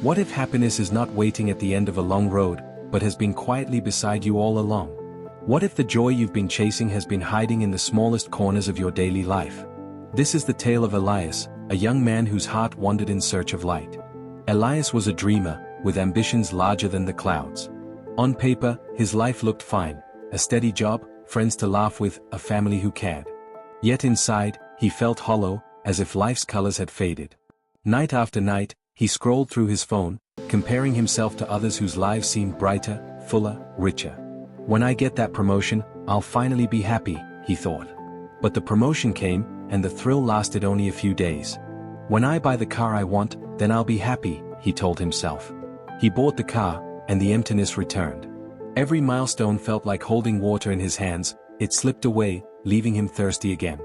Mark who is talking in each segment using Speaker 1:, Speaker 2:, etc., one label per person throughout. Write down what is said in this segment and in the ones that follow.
Speaker 1: What if happiness is not waiting at the end of a long road, but has been quietly beside you all along? What if the joy you've been chasing has been hiding in the smallest corners of your daily life? This is the tale of Elias, a young man whose heart wandered in search of light. Elias was a dreamer, with ambitions larger than the clouds. On paper, his life looked fine: a steady job, friends to laugh with, a family who cared. Yet inside, he felt hollow, as if life's colors had faded. Night after night, he scrolled through his phone, comparing himself to others whose lives seemed brighter, fuller, richer. When I get that promotion, I'll finally be happy, he thought. But the promotion came, and the thrill lasted only a few days. When I buy the car I want, then I'll be happy, he told himself. He bought the car, and the emptiness returned. Every milestone felt like holding water in his hands. It slipped away, leaving him thirsty again.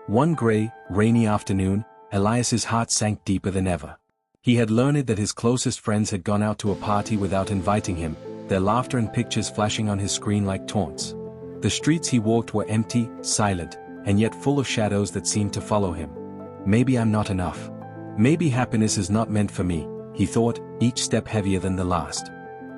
Speaker 1: One gray, rainy afternoon, Elias's heart sank deeper than ever. He had learned that his closest friends had gone out to a party without inviting him, their laughter and pictures flashing on his screen like taunts. The streets he walked were empty, silent, and yet full of shadows that seemed to follow him. Maybe I'm not enough. Maybe happiness is not meant for me, he thought, each step heavier than the last.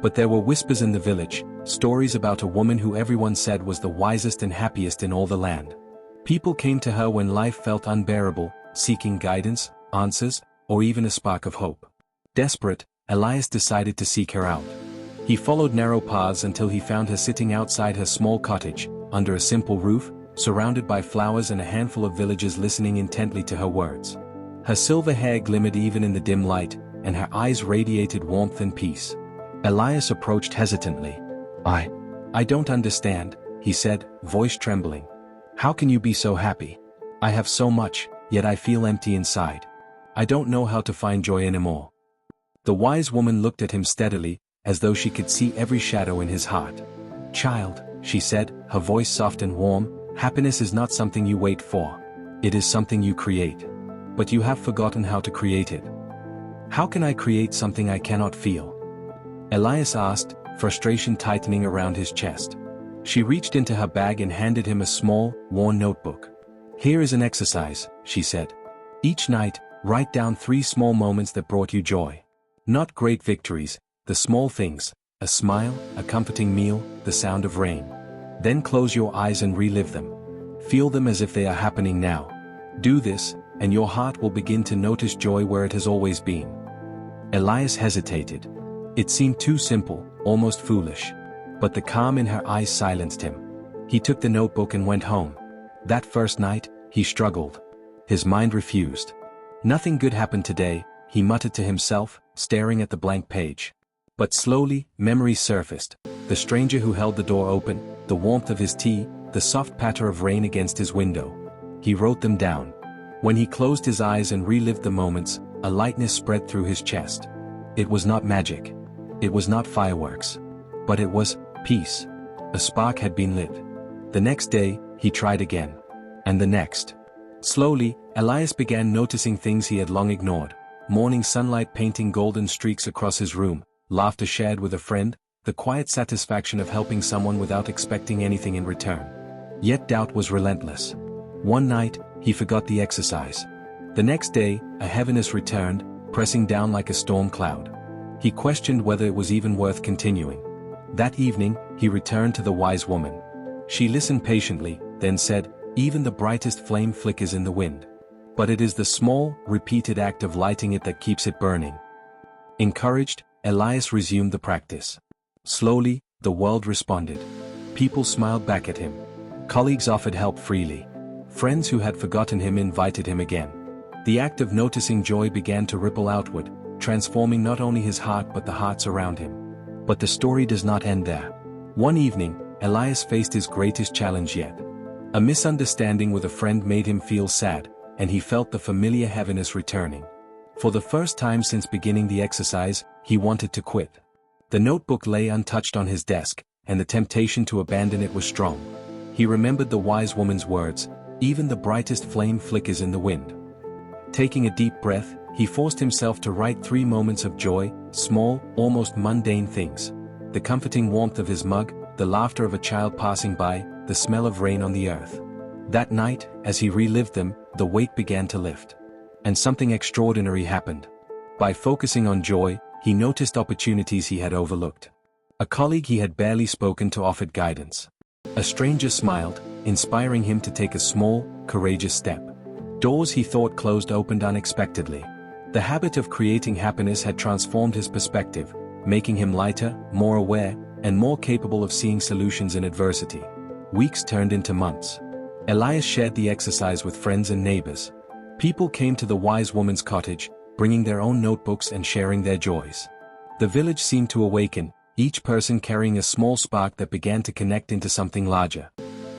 Speaker 1: But there were whispers in the village, stories about a woman who everyone said was the wisest and happiest in all the land. People came to her when life felt unbearable, seeking guidance, answers, or even a spark of hope. Desperate, Elias decided to seek her out. He followed narrow paths until he found her sitting outside her small cottage, under a simple roof, surrounded by flowers and a handful of villagers listening intently to her words. Her silver hair glimmered even in the dim light, and her eyes radiated warmth and peace. Elias approached hesitantly. I don't understand, he said, voice trembling. How can you be so happy? I have so much, yet I feel empty inside. I don't know how to find joy anymore. The wise woman looked at him steadily, as though she could see every shadow in his heart. Child, she said, her voice soft and warm, happiness is not something you wait for. It is something you create. But you have forgotten how to create it. How can I create something I cannot feel? Elias asked, frustration tightening around his chest. She reached into her bag and handed him a small, worn notebook. Here is an exercise, she said. Each night, write down 3 small moments that brought you joy. Not great victories, the small things, a smile, a comforting meal, the sound of rain. Then close your eyes and relive them. Feel them as if they are happening now. Do this, and your heart will begin to notice joy where it has always been. Elias hesitated. It seemed too simple, almost foolish. But the calm in her eyes silenced him. He took the notebook and went home. That first night, he struggled. His mind refused. Nothing good happened today, he muttered to himself, staring at the blank page. But slowly, memories surfaced. The stranger who held the door open, the warmth of his tea, the soft patter of rain against his window. He wrote them down. When he closed his eyes and relived the moments, a lightness spread through his chest. It was not magic. It was not fireworks. But it was peace. A spark had been lit. The next day, he tried again. And the next. Slowly, Elias began noticing things he had long ignored. Morning sunlight painting golden streaks across his room, laughter shared with a friend, the quiet satisfaction of helping someone without expecting anything in return. Yet doubt was relentless. One night, he forgot the exercise. The next day, a heaviness returned, pressing down like a storm cloud. He questioned whether it was even worth continuing. That evening, he returned to the wise woman. She listened patiently, then said, "Even the brightest flame flickers in the wind. But it is the small, repeated act of lighting it that keeps it burning." Encouraged, Elias resumed the practice. Slowly, the world responded. People smiled back at him. Colleagues offered help freely. Friends who had forgotten him invited him again. The act of noticing joy began to ripple outward, transforming not only his heart but the hearts around him. But the story does not end there. One evening, Elias faced his greatest challenge yet. A misunderstanding with a friend made him feel sad, and he felt the familiar heaviness returning. For the first time since beginning the exercise, he wanted to quit. The notebook lay untouched on his desk, and the temptation to abandon it was strong. He remembered the wise woman's words, "Even the brightest flame flickers in the wind." Taking a deep breath, he forced himself to write 3 moments of joy, small, almost mundane things. The comforting warmth of his mug, the laughter of a child passing by, the smell of rain on the earth. That night, as he relived them, the weight began to lift. And something extraordinary happened. By focusing on joy, he noticed opportunities he had overlooked. A colleague he had barely spoken to offered guidance. A stranger smiled, inspiring him to take a small, courageous step. Doors he thought closed opened unexpectedly. The habit of creating happiness had transformed his perspective, making him lighter, more aware, and more capable of seeing solutions in adversity. Weeks turned into months. Elias shared the exercise with friends and neighbors. People came to the wise woman's cottage, bringing their own notebooks and sharing their joys. The village seemed to awaken, each person carrying a small spark that began to connect into something larger.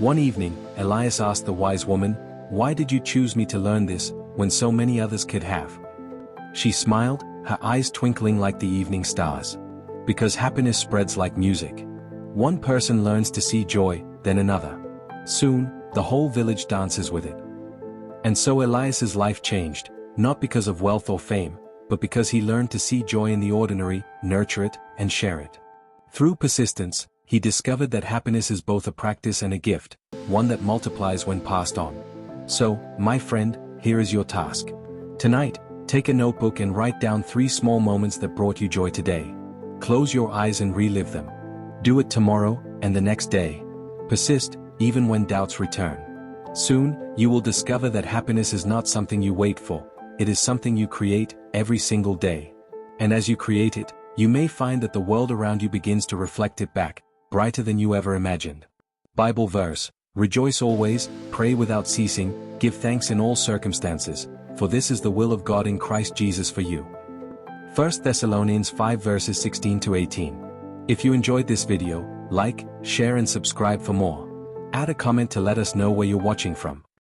Speaker 1: One evening, Elias asked the wise woman, "Why did you choose me to learn this, when so many others could have?" She smiled, her eyes twinkling like the evening stars. Because happiness spreads like music. One person learns to see joy, then another. Soon, the whole village dances with it. And so Elias's life changed, not because of wealth or fame, but because he learned to see joy in the ordinary, nurture it, and share it. Through persistence, he discovered that happiness is both a practice and a gift, one that multiplies when passed on. So, my friend, here is your task. Tonight, take a notebook and write down 3 small moments that brought you joy today. Close your eyes and relive them. Do it tomorrow, and the next day. Persist, even when doubts return. Soon, you will discover that happiness is not something you wait for, it is something you create, every single day. And as you create it, you may find that the world around you begins to reflect it back, brighter than you ever imagined. Bible verse: "Rejoice always, pray without ceasing, give thanks in all circumstances, for this is the will of God in Christ Jesus for you." 1 Thessalonians 5 verses 16 to 18. If you enjoyed this video, like, share and subscribe for more. Add a comment to let us know where you're watching from.